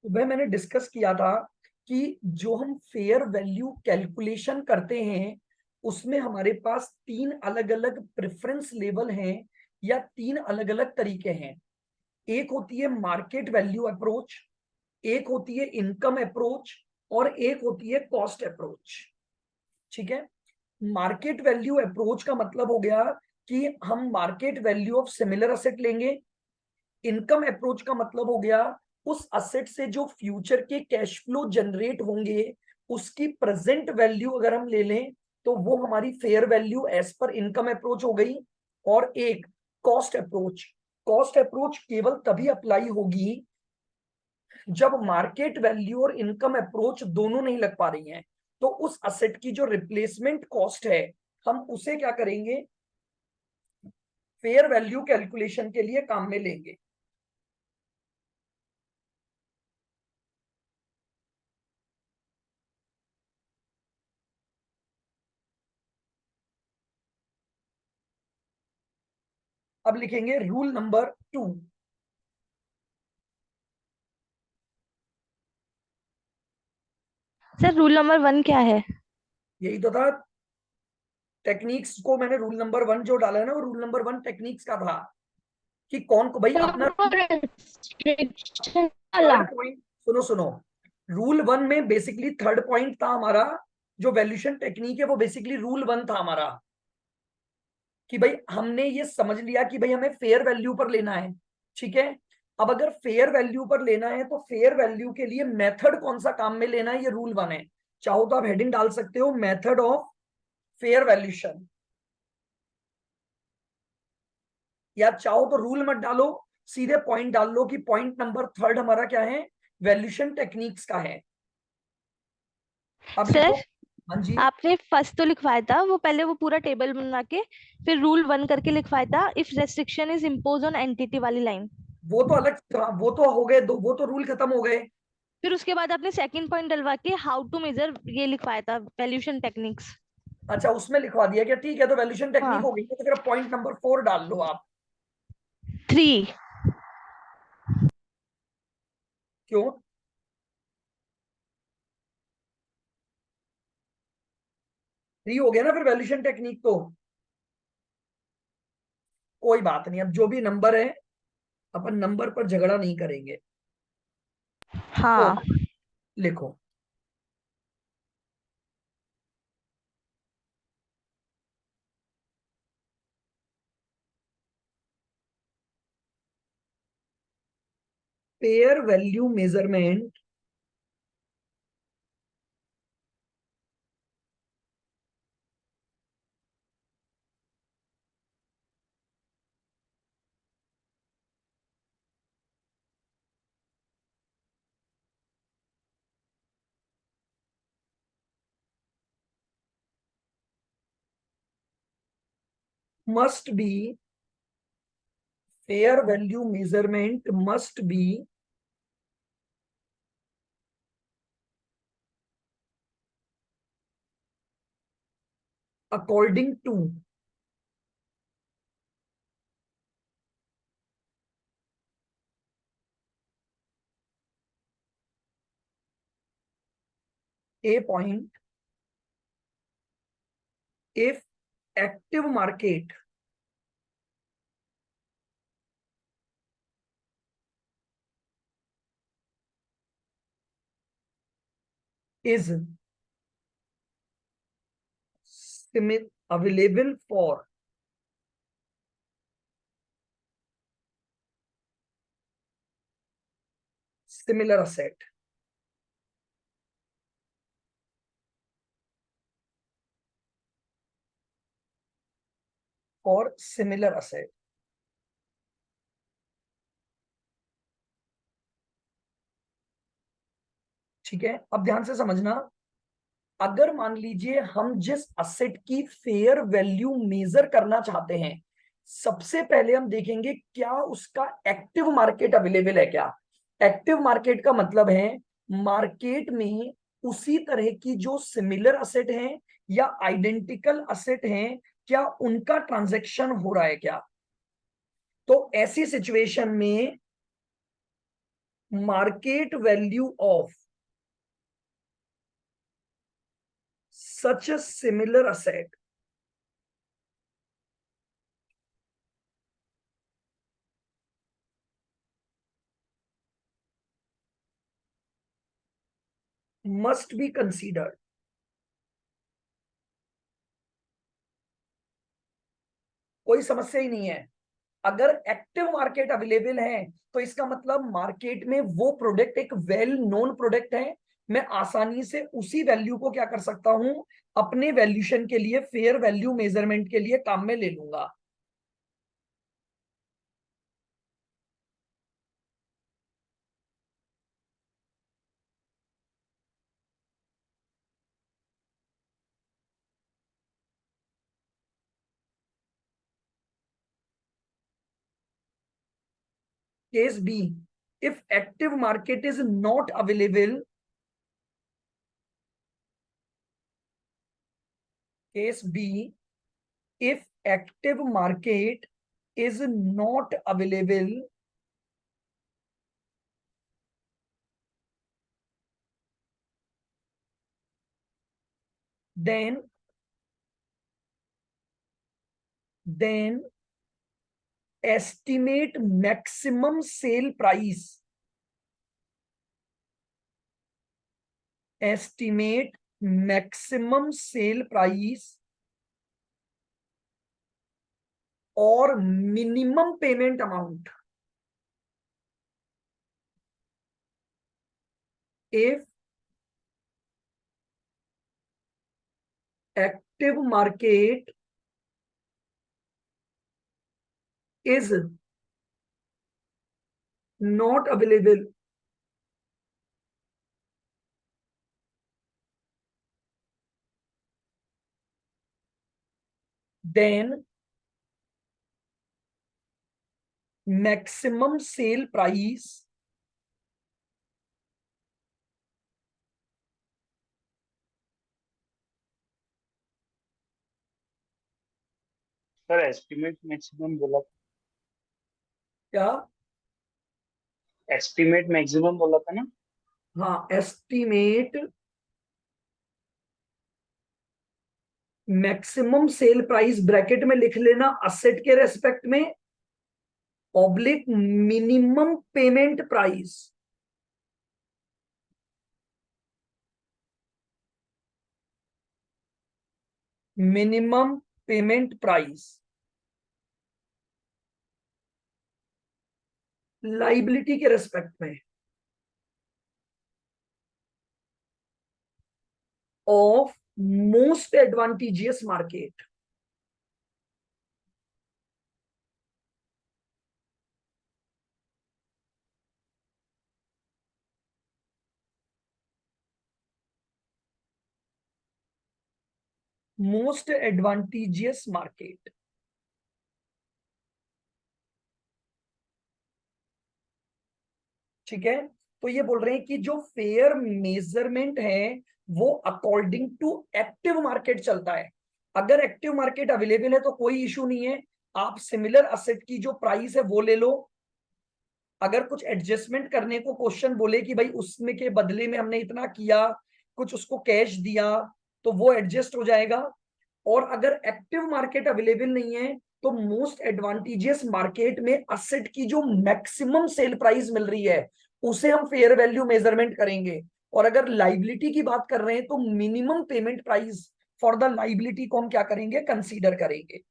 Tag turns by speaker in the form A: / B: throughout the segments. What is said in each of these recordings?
A: वह मैंने डिस्कस किया था कि जो हम फेयर वैल्यू कैलकुलेशन करते हैं उसमें हमारे पास तीन अलग अलग प्रेफरेंस लेवल हैं या तीन अलग अलग तरीके हैं। एक होती है मार्केट वैल्यू अप्रोच, एक होती है इनकम अप्रोच और एक होती है कॉस्ट अप्रोच। ठीक है। मार्केट वैल्यू अप्रोच का मतलब हो गया कि हम market value of similar asset लेंगे। इनकम अप्रोच का मतलब हो गया उस असेट से जो फ्यूचर के कैश फ्लो जनरेट होंगे उसकी प्रेजेंट वैल्यू अगर हम ले लें तो वो हमारी fair value as per income approach हो गई। और एक कॉस्ट अप्रोच, कॉस्ट अप्रोच केवल तभी अप्लाई होगी जब मार्केट वैल्यू और इनकम अप्रोच दोनों नहीं लग पा रही हैं। तो उस असेट की जो रिप्लेसमेंट कॉस्ट है हम उसे क्या करेंगे, फेयर वैल्यू कैलकुलेशन के लिए काम में लेंगे। अब लिखेंगे rule number 2।
B: Sir rule number 1 क्या है?
A: यही तो था, टेक्निक्स को मैंने रूल नंबर 1 जो डाला है ना वो रूल नंबर 1 टेक्निक्स का था कि कौन को भाई अपना
B: रिस्ट्रिक्शन वाला।
A: Third point. सुनो सुनो, रूल 1 में बेसिकली थर्ड पॉइंट था हमारा, जो वैल्यूएशन टेक्निक है वो बेसिकली रूल 1 था हमारा कि भाई हमने ये समझ लिया कि भाई हमें फेयर वैल्यू पर लेना है। ठीक है। अब अगर फेयर वैल्यू पर लेना है तो फेयर वैल्यू के लिए मेथड कौन सा काम में लेना है ये रूल 1 है। चाहो तो आप हेडिंग डाल सकते हो मेथड ऑफ फेयर वैल्यूएशन, या चाहो तो रूल मत डालो, सीधे पॉइंट डाल लो कि पॉइंट नंबर थर्ड हमारा क्या है, वैल्यूएशन टेक्निक्स का है। अब
B: सर
A: लिखो। हाँ जी।
B: आपने फर्स्ट तो लिखवाया था, वो पहले वो पूरा टेबल बना के फिर रूल 1 करके लिखवाया था, if restriction is impose on entity वाली लाइन।
A: वो तो अलग था, वो तो हो गए दो, वो तो रूल खत्म हो गए।
B: फिर उसके बाद आपने सेकंड पॉइंट डलवा के हाउ टू मेजर ये लिखवाया था, वैल्यूएशन टेक्निक्स।
A: अच्छा उसमें लिखवा दिया क्या, ठीक है, तो वैल्यूएशन टेक्निक
B: हाँ।
A: हो गई है, तो फिर पॉइंट नंबर 4 डाल लो आप।
B: 3।
A: क्यों? 3 हो गया ना फिर वैल्यूएशन टेक्निक तो। कोई बात नहीं, अब जो भी नंबर है अपन नंबर पर झगड़ा नहीं करेंगे। तो
B: हाँ।
A: लिखो, pair value measurement must be, fair value measurement must be according to a point if active market is available for similar asset, for similar asset। ठीक है, अब ध्यान से समझना, अगर मान लीजिए हम जिस असेट की फेयर वैल्यू मेजर करना चाहते हैं, सबसे पहले हम देखेंगे क्या उसका एक्टिव मार्केट अवेलेबल है क्या। एक्टिव मार्केट का मतलब है मार्केट में उसी तरह की जो सिमिलर असेट हैं या आइडेंटिकल असेट हैं, क्या उनका ट्रांजैक्शन हो रहा है क्या। तो ऐसी सिचुएशन में market value of such a similar asset must be considered. कोई समस्या ही नहीं है। अगर एक्टिव मार्केट अवेलेबल है तो इसका मतलब मार्केट में वो प्रोडक्ट एक वेल नोन प्रोडक्ट है, मैं आसानी से उसी वैल्यू को क्या कर सकता हूं, अपने वैल्यूशन के लिए, फेयर वैल्यू मेजरमेंट के लिए काम में ले लूंगा। Case B, if active market is not available, case B, if active market is not available, then estimate maximum sale price, estimate maximum sale price or minimum payment amount if active market is not available, then maximum sale price
C: sir estimate maximum बोला,
A: क्या?
C: Estimate maximum बोला था ना।
A: हाँ, estimate maximum sale price bracket में लिख लेना asset के रेस्पेक्ट में, oblique minimum payment price, minimum payment price liability के रेस्पेक्ट में of most advantageous market, most advantageous market. ठीक है, तो ये बोल रहे हैं कि जो फेयर मेजरमेंट है वो अकॉर्डिंग टू एक्टिव मार्केट चलता है। अगर एक्टिव मार्केट अवेलेबल है तो कोई इशू नहीं है, आप सिमिलर असेट की जो प्राइस है वो ले लो। अगर कुछ एडजस्टमेंट करने को क्वेश्चन बोले कि भाई उसमें के बदले में हमने इतना किया, कुछ उसको कैश दिया, तो वो एडजस्ट हो जाएगा। और अगर एक्टिव मार्केट अवेलेबल नहीं है तो मोस्ट एडवांटेजियस मार्केट में असेट की जो मैक्सिमम सेल प्राइस मिल रही है उसे हम फेयर वैल्यू मेजरमेंट करेंगे। और अगर लाइबिलिटी की बात कर रहे हैं तो minimum payment price for the liability को हम क्या करेंगे, कंसीडर करेंगे।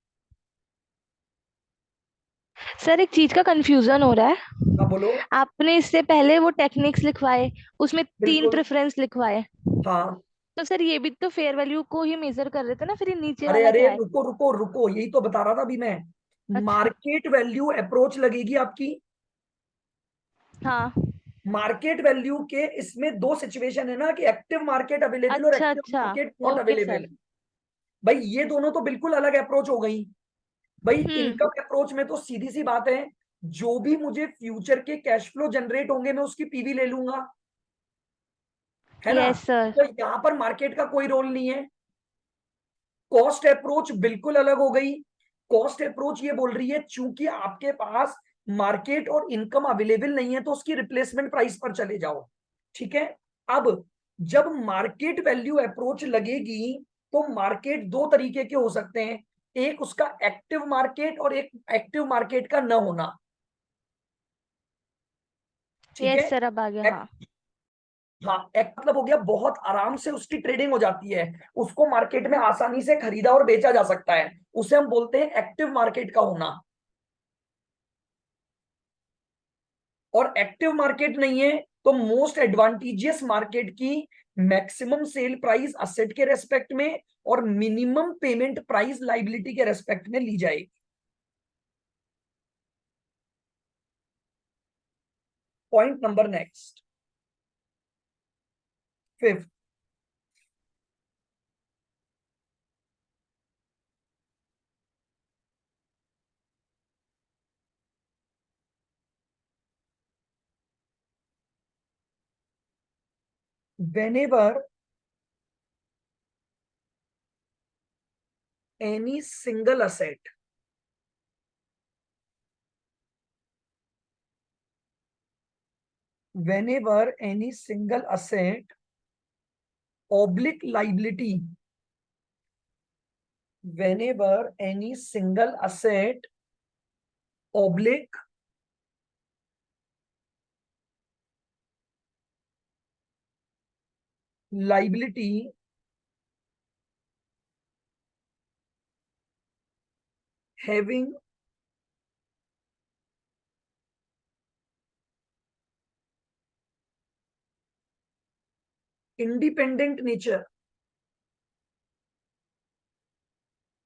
B: सर एक चीज का कंफ्यूजन हो रहा है।
A: हाँ बोलो।
B: आपने इससे पहले वो टेक्निक्स लिखवाए, उसमें 3
A: बिल्कुल।
B: प्रेफरेंस लिखवाए,
A: हाँ।
B: तो सर ये भी तो फेयर वैल्यू को ही मेजर कर रहे थे ना, फिर ये नीचे
A: अरे
B: वाला
A: अरे
B: क्या है?
A: रुको रुको रुको, यही तो बता रहा था अभी मैं।
B: अच्छा।
A: मार्केट वैल्यू अप्रोच लगेगी आपकी।
B: हाँ।
A: मार्केट वैल्यू के इसमें दो सिचुएशन है ना, कि एक्टिव मार्केट अवेलेबल और
B: अच्छा
A: एक्टिव
B: अच्छा।
A: Market not
B: okay
A: available.
B: Sir.
A: भाई ये दोनों तो बिल्कुल अलग अप्रोच हो गई। भाई
B: हम्म।
A: इनकम अप्रोच में तो सीधी सी बात है, जो भी मुझे फ्यूचर के कैश फ्लो जनरेट होंगे मैं उसकी पीवी ले लूंगा, है ना।
B: Yes sir.
A: तो यहाँ पर मार्केट का कोई रोल नहीं है। कॉस्ट अप्रोच बिल्कुल अलग हो गई। कॉस्ट अप्रोच ये बोल रही है चूंकि आपके पास मार्केट और इनकम अवेलेबल नहीं है तो उसकी रिप्लेसमेंट प्राइस पर चले जाओ, ठीक है। अब जब मार्केट वैल्यू अप्रोच लगेगी तो मार्केट दो तरीके के हो सकते हैं, एक उसका एक्टिव मार्केट और एक एक्टिव मार्केट का न होना, ठीक
B: यस
A: है।
B: सर, अब आ गया। हाँ।
A: हाँ, एक मतलब हो गया बहुत आराम से उसकी ट्रेडिंग हो जाती है, उसको मार्केट में आसानी से खरीदा और बेचा जा सकता है, उसे हम बोलते हैं एक्टिव मार्केट का होना। और एक्टिव मार्केट नहीं है तो मोस्ट एडवांटेजियस मार्केट की मैक्सिमम सेल प्राइस असेट के रेस्पेक्ट में और मिनिमम पेमेंट प्राइस लाइबिलिटी के रेस्पेक्ट में ली जाएगी। Point number next, fifth, whenever any single asset whenever any single asset oblique liability whenever any single asset oblique liability having independent nature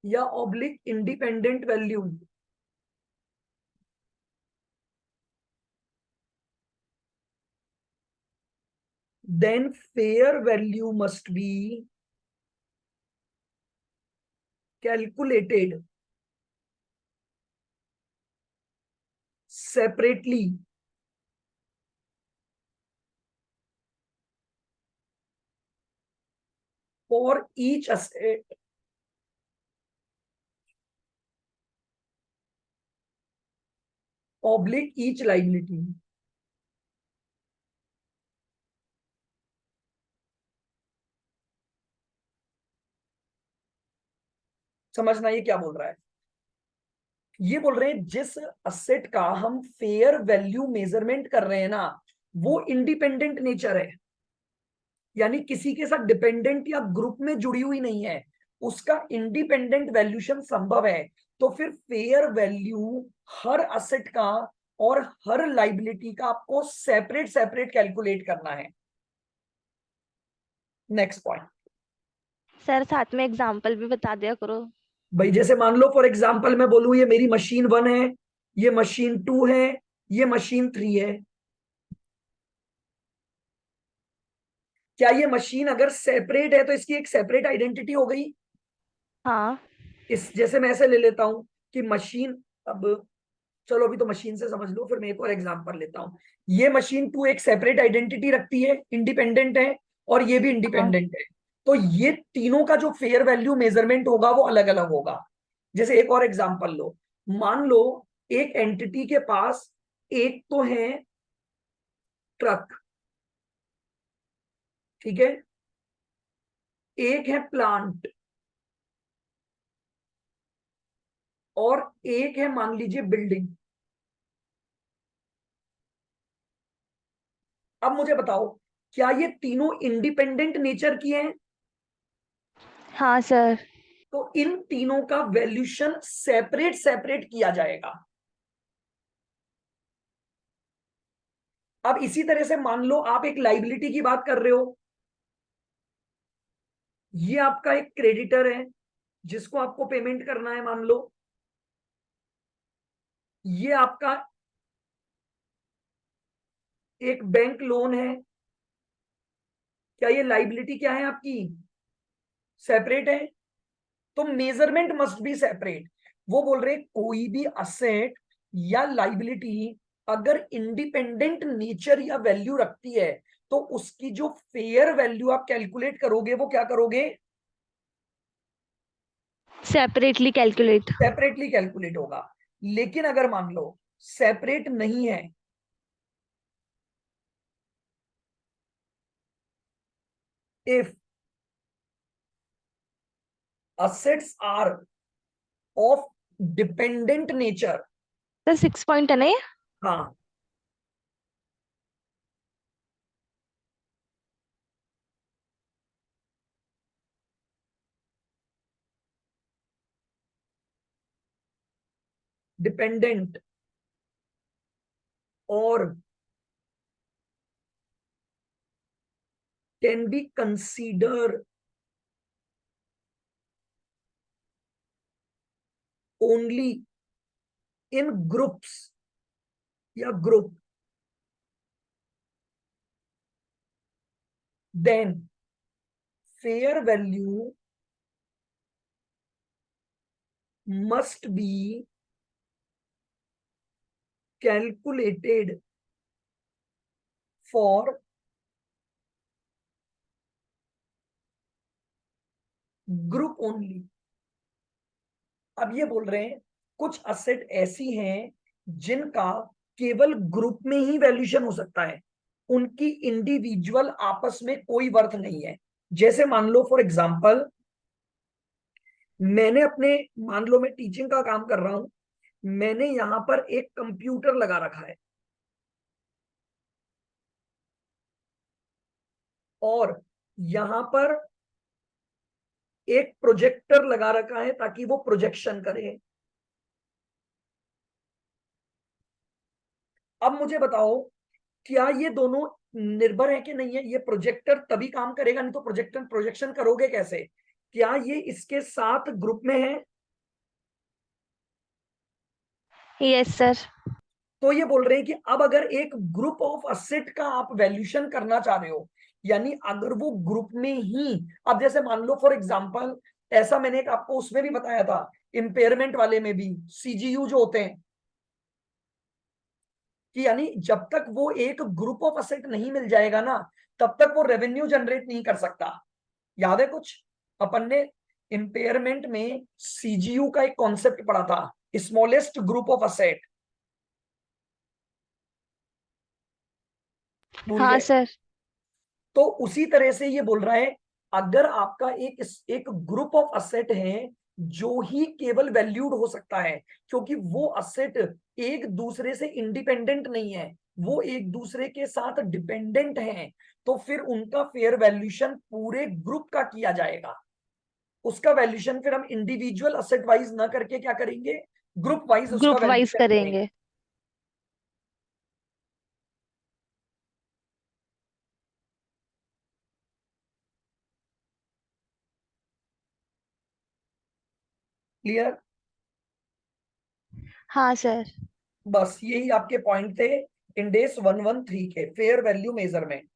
A: या oblique independent value then fair value must be calculated separately for each asset oblique each liability। समझना ये क्या बोल रहा है, ये बोल रहे हैं जिस असेट का हम फेयर वैल्यू मेजरमेंट कर रहे हैं ना, वो इंडिपेंडेंट नेचर है, यानी किसी के साथ डिपेंडेंट या ग्रुप में जुड़ी हुई नहीं है, उसका इंडिपेंडेंट वैल्यूशन संभव है, तो फिर फेयर वैल्यू हर असेट का और हर लाइबिलिटी का आपको सेपरेट सेपरेट कैलकुलेट करना है। नेक्स्ट पॉइंट,
B: सर साथ में एग्जांपल भी बता दिया करो।
A: भाई जैसे मान लो फॉर एग्जांपल मैं बोलूं ये मेरी मशीन 1 है, ये मशीन 2 है, ये मशीन 3 है। क्या ये मशीन अगर सेपरेट है तो इसकी एक सेपरेट आइडेंटिटी हो गई।
B: हाँ।
A: इस जैसे मैं ऐसे ले लेता हूं कि मशीन, अब चलो अभी तो मशीन से समझ लो, फिर मैं एक और एग्जांपल लेता हूं। ये मशीन 2 एक सेपरेट आइडेंटिटी रखती है, इंडिपेंडेंट है, और ये भी
B: हाँ।
A: इंडिपेंडेंट है, तो ये तीनों का जो फेयर वैल्यू मेजरमेंट होगा वो अलग अलग होगा। जैसे एक और एग्जांपल लो, मान लो एक एंटिटी के पास एक तो है ट्रक, ठीक है, एक है प्लांट, और एक है मान लीजिए बिल्डिंग। अब मुझे बताओ क्या ये तीनों इंडिपेंडेंट नेचर की हैं।
B: हाँ सर।
A: तो इन तीनों का वैल्यूशन सेपरेट सेपरेट किया जाएगा। अब इसी तरह से मान लो आप एक लाइबिलिटी की बात कर रहे हो, ये आपका एक क्रेडिटर है जिसको आपको पेमेंट करना है मान लो, ये आपका एक बैंक लोन है। क्या ये लाइबिलिटी क्या है आपकी, सेपरेट है, तो मेजरमेंट मस्ट बी सेपरेट। वो बोल रहे कोई भी असेट या लाइबिलिटी अगर इंडिपेंडेंट नेचर या वैल्यू रखती है तो उसकी जो फेयर वैल्यू आप कैलकुलेट करोगे वो क्या करोगे,
B: सेपरेटली कैलकुलेट।
A: सेपरेटली कैलकुलेट होगा। लेकिन अगर मान लो सेपरेट नहीं है, if assets are of dependent nature।
B: Sir 6 point है ना ये?
A: हाँ, डिपेंडेंट और can be considered only in groups या group, then fair value must be calculated for group only। अब ये बोल रहे हैं कुछ असेट ऐसी हैं जिनका केवल ग्रुप में ही वैल्यूएशन हो सकता है, उनकी इंडिविजुअल आपस में कोई वर्थ नहीं है। जैसे मान लो फॉर एग्जांपल, मैंने अपने, मान लो मैं टीचिंग का काम कर रहा हूं, मैंने यहां पर एक कंप्यूटर लगा रखा है और यहां पर एक प्रोजेक्टर लगा रखा है ताकि वो प्रोजेक्शन करे। अब मुझे बताओ, क्या ये दोनों निर्भर है कि नहीं है? ये प्रोजेक्टर तभी काम करेगा, नहीं तो प्रोजेक्टर प्रोजेक्शन करोगे कैसे? क्या ये इसके साथ ग्रुप में है?
B: Yes sir.
A: तो ये बोल रहे हैं कि अब अगर एक ग्रुप ऑफ असेट का आप वैल्यूएशन करना चाह रहे हो, यानी अगर वो ग्रुप में ही, अब जैसे मान लो फॉर एग्जांपल, ऐसा मैंने एक आपको उसमें भी बताया था, इम्पेयरमेंट वाले में भी सीजीयू जो होते हैं, कि यानी जब तक वो एक ग्रुप ऑफ असेट नहीं मिल जाएगा ना, तब तक वो रेवेन्यू जनरेट नहीं कर सकता। याद है कुछ अपन ने इम्पेयरमेंट में सीजीयू का एक कॉन्सेप्ट पढ़ा था, स्मॉलेस्ट ग्रुप ऑफ असेट, भूल
B: हाँ
A: गए?
B: सर।
A: तो उसी तरह से ये बोल रहा है, अगर आपका एक ग्रुप ऑफ असेट है जो ही केवल वैल्यूड हो सकता है, क्योंकि वो असेट एक दूसरे से इंडिपेंडेंट नहीं है, वो एक दूसरे के साथ डिपेंडेंट हैं, तो फिर उनका फेयर वैल्यूएशन पूरे ग्रुप का किया जाएगा। उसका वैल्यूएशन फिर हम इंडिविजुअल असेट वाइज ना करके क्या करेंगे, ग्रुप वाइज उसका
B: ग्रुप वाइज
A: वैल्यूएशन करेंगे।
B: करेंगे।
A: क्लियर?
B: हाँ सर।
A: बस यही आपके पॉइंट थे इंडेस 113 के फेयर वैल्यू मेजरमेंट।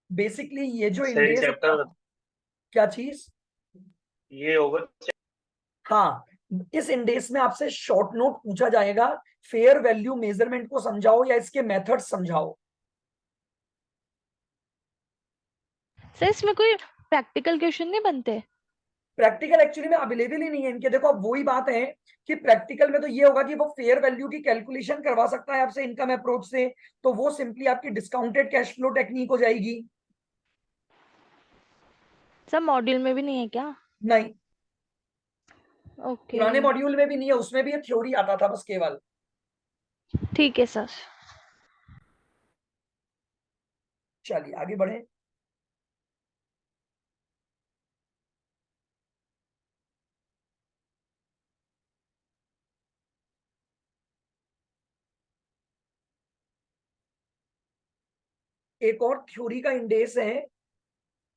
A: बेसिकली ये जो
C: सर एक
A: इंडेस,
C: चैप्टर
A: क्या चीज?
C: ये होगा।
A: हाँ, इस इंडेक्स में आपसे शॉर्ट नोट पूछा जाएगा, फेयर वैल्यू मेजरमेंट को समझाओ या इसके मेथड समझाओ।
B: सर इसमें कोई प्रैक्टिकल क्वेश्चन नहीं बनते?
A: प्रैक्टिकल एक्चुअली में अवेलेबल ही नहीं है इनके। देखो अब वही बात है कि प्रैक्टिकल में तो ये होगा कि वो फेयर वैल्यू की कैलकुलेशन करवा सकता है आपसे इनकम अप्रोच से, तो वो सिंपली आपकी डिस्काउंटेड कैश फ्लो टेक्निक हो जाएगी।
B: सर मॉड्यूल में भी नहीं है क्या?
A: नहीं,
B: ओके।
A: पुराने मॉड्यूल में भी नहीं है, उसमें भी ये थ्योरी आता था बस केवल।
B: ठीक है सर।
A: चलिए आगे बढ़े। एक और थ्योरी का इंडेस है,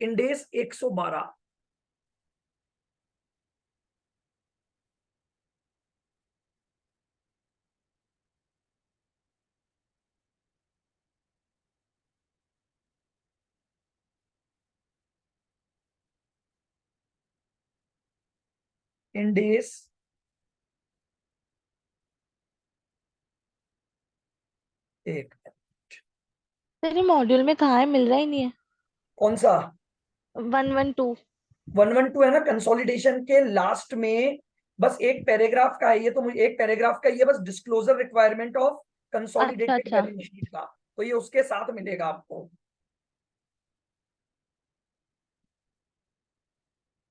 A: इंडेस 112। इंडेस एक
B: तेरे मॉड्यूल में कहाँ है, मिल रहा ही नहीं है।
A: कौन सा
B: 112।
A: 112 है ना, कंसोलिडेशन के लास्ट में बस एक पैराग्राफ का है ये, तो मुझे एक पैराग्राफ का ये बस डिस्क्लोजर रिक्वायरमेंट ऑफ
B: अच्छा
A: कंसोलिडेटेड
B: अच्छा।
A: बैलेंस शीट का, तो ये उसके साथ मिलेगा आपको।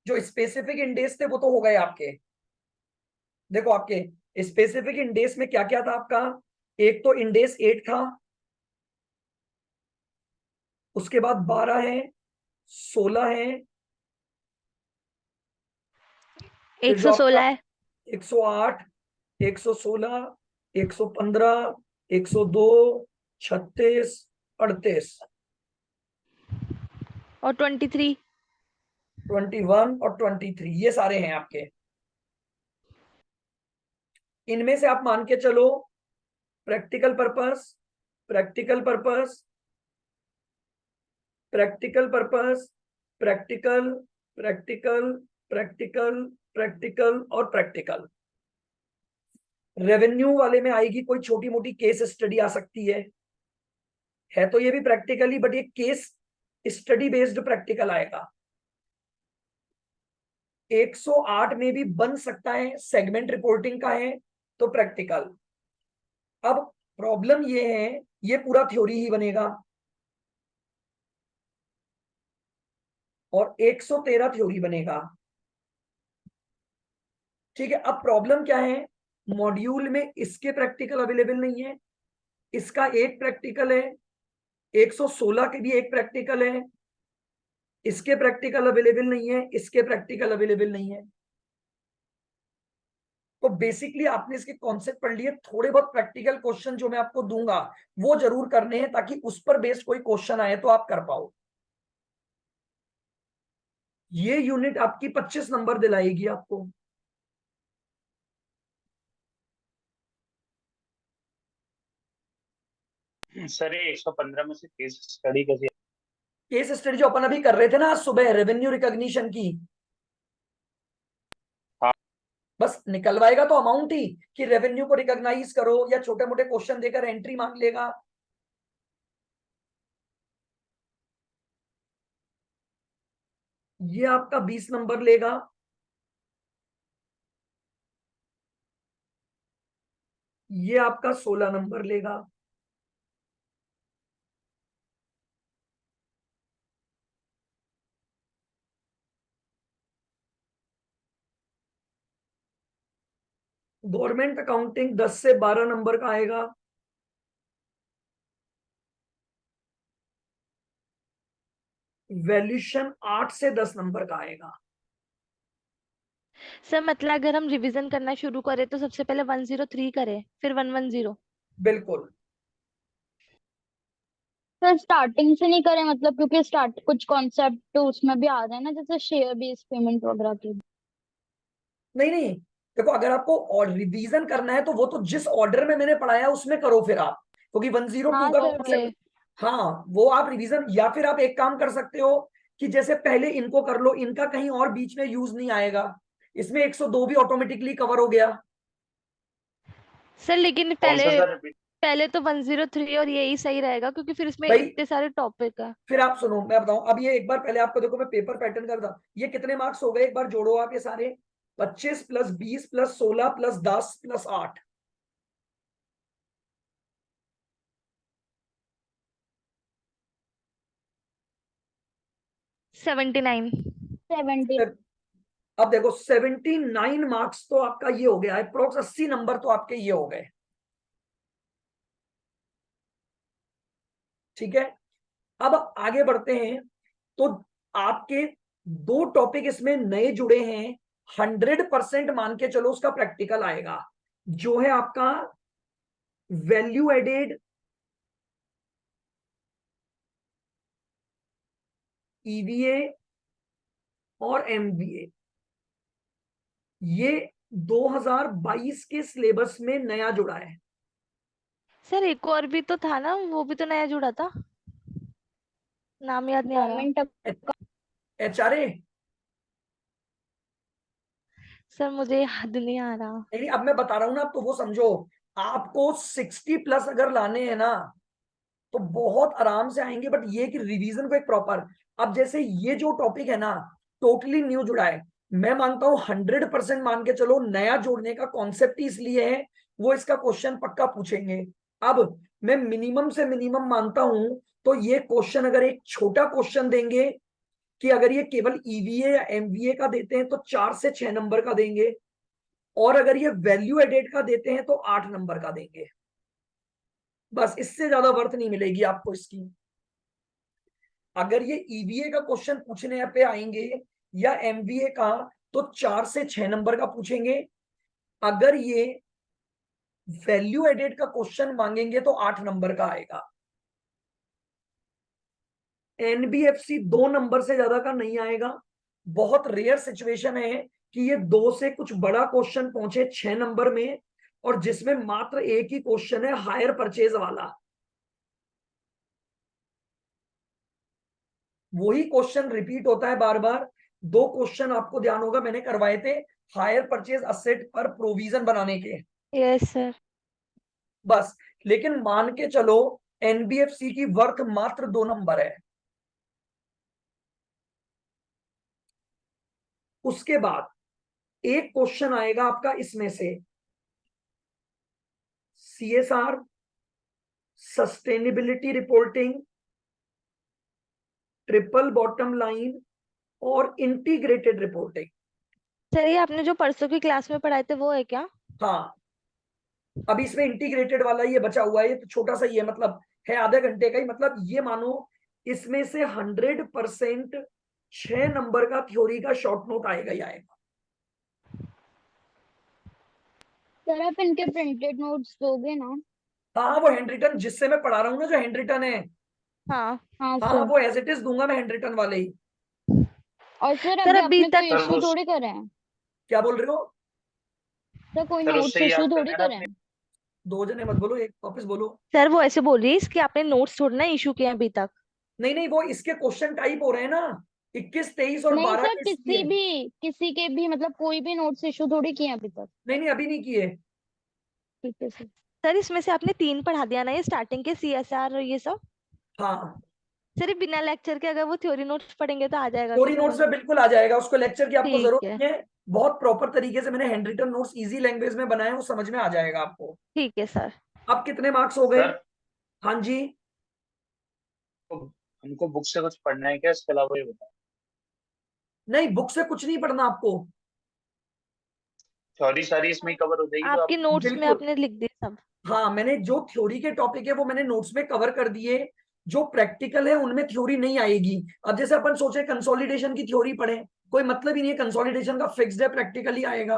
A: जो स्पेसिफिक इंडेक्स थे वो तो हो गए आपके। देखो आपके स्पेसिफिक इंडेक्स में क्या क्या था आपका, एक तो इंडेक्स 8 था, उसके बाद 12 है, 16 है, फिर जो आपका
B: 116 है।
A: 108, 116, 115, 102, 36, 38,
B: और 23।
A: 21 और 23, ये सारे हैं आपके। इनमें से आप मान के चलो practical purpose, practical purpose, practical purpose, practical, practical, practical, practical और प्रैक्टिकल। रेवेन्यू वाले में आएगी कोई छोटी मोटी केस स्टडी आ सकती है तो ये भी प्रैक्टिकली, बट ये केस स्टडी बेस्ड प्रैक्टिकल आएगा। 108 में भी बन सकता है, सेगमेंट रिपोर्टिंग का है तो प्रैक्टिकल। अब प्रॉब्लम ये है, ये पूरा थ्योरी ही बनेगा और 113 थ्योरी बनेगा। ठीक है, अब प्रॉब्लम क्या है, मॉड्यूल में इसके प्रैक्टिकल अवेलेबल नहीं है, इसका एक प्रैक्टिकल है, 116 के भी एक प्रैक्टिकल है, इसके प्रैक्टिकल अवेलेबल नहीं है, इसके प्रैक्टिकल अवेलेबल नहीं है। तो बेसिकली आपने इसके कॉन्सेप्ट पढ़ लिए, थोड़े बहुत प्रैक्टिकल क्वेश्चन जो मैं आपको दूंगा वो जरूर करने हैं ताकि उस पर बेस्ड कोई क्वेश्चन आए तो आप कर पाओ। ये यूनिट आपकी 25 नंबर दिलाएगी आपको।
C: सर ये 115 में से केस स्टडी कैसी?
A: केस स्टडी जो अपन अभी कर रहे थे ना आज सुबह, रेवेन्यू रिकॉग्निशन की,
C: हाँ।
A: बस निकलवाएगा तो अमाउंट ही कि रेवेन्यू को रिकॉग्नाइज करो, या छोटे मोटे क्वेश्चन देकर एंट्री मांग लेगा। ये आपका 20 नंबर लेगा, ये आपका 16 नंबर लेगा। गवर्नमेंट अकाउंटिंग 10 से 12 नंबर का आएगा। वैल्यूएशन 8 से 10 नंबर का आएगा।
B: सर मतलब अगर हम रिवीजन करना शुरू करें तो सबसे पहले 103 करें फिर 110।
A: बिल्कुल।
D: सर स्टार्टिंग से नहीं करें मतलब, क्योंकि स्टार्ट कुछ कॉन्सेप्ट तो उसमें भी आ रहे हैं ना, जैसे शेयर बेस्ड पेमेंट वगैरह के।
A: नहीं नहीं, देखो अगर आपको और रिवीजन करना है तो वो तो जिस ऑर्डर में मैंने पढ़ाया उसमें करो फिर आप, क्योंकि 102
D: हाँ
A: का
D: सर।
B: ओके।
A: कॉन्सेप्ट। हाँ वो आप रिवीजन, या फिर आप एक काम कर सकते हो कि जैसे पहले इनको कर लो, इनका कहीं और बीच में यूज नहीं आएगा, इसमें 102 भी ऑटोमेटिकली कवर हो गया।
B: सर लेकिन
C: कौन सा
B: पहले
C: सर?
B: पहले तो 103 और यही सही रहेगा क्योंकि फिर इसमें
A: भाई
B: इतने सारे टॉपिक है।
A: फिर आप सुनो मैं बताऊं, अब ये एक बार पहले आपको देखो मैं पेपर पैटर्न करता, ये कितने मार्क्स हो गए एक बार जोड़ो आप ये सारे, 25 प्लस 20 प्लस 16 प्लस 10 प्लस 8,
B: 79।
D: 70।
A: अब देखो 79 मार्क्स तो आपका ये हो गया, अप्रोक्स 80 नंबर तो आपके ये हो गए। ठीक है, अब आगे बढ़ते हैं। तो आपके दो टॉपिक इसमें नए जुड़े हैं, 100% मान के चलो उसका प्रैक्टिकल आएगा, जो है आपका वैल्यू एडेड, ईवीए और एमवीए। ये 2022 के सिलेबस में नया जुड़ा है।
B: सर एक और भी तो था ना, वो भी तो नया जुड़ा था, नाम याद नहीं आ रहा।
D: गवर्नमेंट।
A: एचआरए,
B: सर मुझे याद नहीं आ रहा।
A: नहीं अब मैं बता रहा हूं ना, अब तो वो समझो, आपको 60+ अगर लाने हैं ना तो बहुत आराम से आएंगे, बट ये कि रिवीजन को एक प्रॉपर, अब जैसे ये जो टॉपिक है ना टोटली न्यू जुड़ा है, मैं मानता हूं 100% मान के चलो नया जोड़ने का कॉन्सेप्ट इसलिए है, वो इसका क्वेश्चन पक्का पूछेंगे। अब मैं मिनिमम से मिनिमम मानता हूं तो ये क्वेश्चन अगर एक छोटा क्वेश्चन देंगे कि अगर ये केवल ईवीए या एमवीए का देते हैं तो 4 से 6 नंबर का देंगे, और अगर ये वैल्यू एडेड का देते हैं तो 8 नंबर का देंगे। बस इससे ज्यादा वर्थ नहीं मिलेगी आपको इसकी। अगर ये ईवीए का क्वेश्चन पूछने पे आएंगे या एमवीए का तो 4 से 6 नंबर का पूछेंगे। अगर ये वैल्यू एडेड का क्वेश्चन मांगेंगे तो 8 नंबर का आएगा। एनबीएफसी 2 नंबर से ज्यादा का नहीं आएगा। बहुत रेयर सिचुएशन है कि ये 2 से कुछ बड़ा क्वेश्चन पहुंचे 6 नंबर में, और जिसमें मात्र एक ही क्वेश्चन है हायर परचेज वाला। वही क्वेश्चन रिपीट होता है बार बार। 2 क्वेश्चन आपको ध्यान होगा मैंने करवाए थे हायर परचेज असेट पर प्रोविजन बनाने के।
B: Yes sir.
A: बस, लेकिन मान के चलो एनबीएफसी की वर्थ मात्र 2 नंबर है। उसके बाद एक क्वेश्चन आएगा आपका इसमें से CSR, sustainability reporting, triple bottom line और इंटीग्रेटेड रिपोर्टिंग।
B: सर ये आपने जो परसों की क्लास में पढ़ाए थे वो है क्या?
A: हाँ, अभी इसमें इंटीग्रेटेड वाला ये बचा हुआ है, ये तो छोटा सा ही है, मतलब है आधे घंटे का ही। मतलब ये मानो इसमें से 100% 6 नंबर का थ्योरी का शॉर्ट नोट आएगा ही आएगा।
D: सर आप इनके प्रिंटेड नोट्स दोगे ना?
A: हाँ, वो हैंड रिटन जिससे मैं पढ़ा रहा हूँ ना, जो हैंड रिटन है,
B: हाँ
D: हाँ
A: हाँ
D: सर।
A: वो एज इट इज दूंगा मैं, हैंड रिटन वाले ही।
D: और सर
B: सर
D: अभी
B: अभी
D: आपने
B: तक
D: कोई
C: सर
D: इशू
C: वो
D: थोड़ी करे हैं?
A: क्या बोल रहे हो?
D: सर कोई
C: सर
D: नोट्स
C: उससे
D: इशू
C: याद
D: थोड़ी
C: करना है ना
D: करे
C: आपने।
D: हैं?
A: 2 जने मत बोलो, एक वापस बोलो।
B: सर वो ऐसे बोल रही है कि आपने नोट्स थोड़ा ना इशू किए हैं अभी तक।
A: नहीं नहीं, वो इसके क्वेश्चन टाइप हो रहे हैं ना, 21, 23 और
D: नहीं
A: 12
D: सर,
A: के
D: किसी
A: इसलिए।
D: भी किसी के भी मतलब कोई भी नोट्स इशू थोड़ी किए हैं अभी तक।
A: नहीं नहीं, अभी नहीं किए।
D: ठीक है सर।
B: सर इसमें से आपने 3 पढ़ा दिया ना, ये स्टार्टिंग के सीएसआर और ये सब।
A: हाँ,
B: सर ये बिना लेक्चर के अगर वो थ्योरी नोट्स पढ़ेंगे तो आ जाएगा क्या
A: स्टोरी नोट्स
B: समझ?
A: में बिल्कुल आ जाएगा, उसको लेक्चर की आपको
B: ठीक
A: जरूरत
B: है।
A: नहीं है। बहुत प्रॉपर तरीके से मैंने hand written notes easy language में बनाए हैं, वो समझ में आ जाएगा आपको।
B: ठीक है सर।
A: अब कितने मार्क्स हो गए?
C: सर
A: हाँ जी।
C: तो हमको बुक से कुछ पढ़ना है क्या, इसके अलावा ये बताओ।
A: नहीं, बुक से कुछ नहीं पढ़ना आपको।
C: थ्योरी सारी इसमें ही कवर हो जाएगी जो आप।
B: आपके नोट्स में
A: बिल्कुल,
B: आपने लिख दिए सब।
A: हाँ मैंने जो थ्योरी के टॉपिक है वो मैंने नोट्स में कवर कर दिए। जो प्रैक्टिकल है उनमें थ्योरी नहीं आएगी। अब जैसे अपन सोचे कंसोलिडेशन की थ्योरी पढ़े, कोई मतलब ही नहीं है, कंसोलिडेशन का फिक्स्ड है, प्रैक्टिकली आएगा।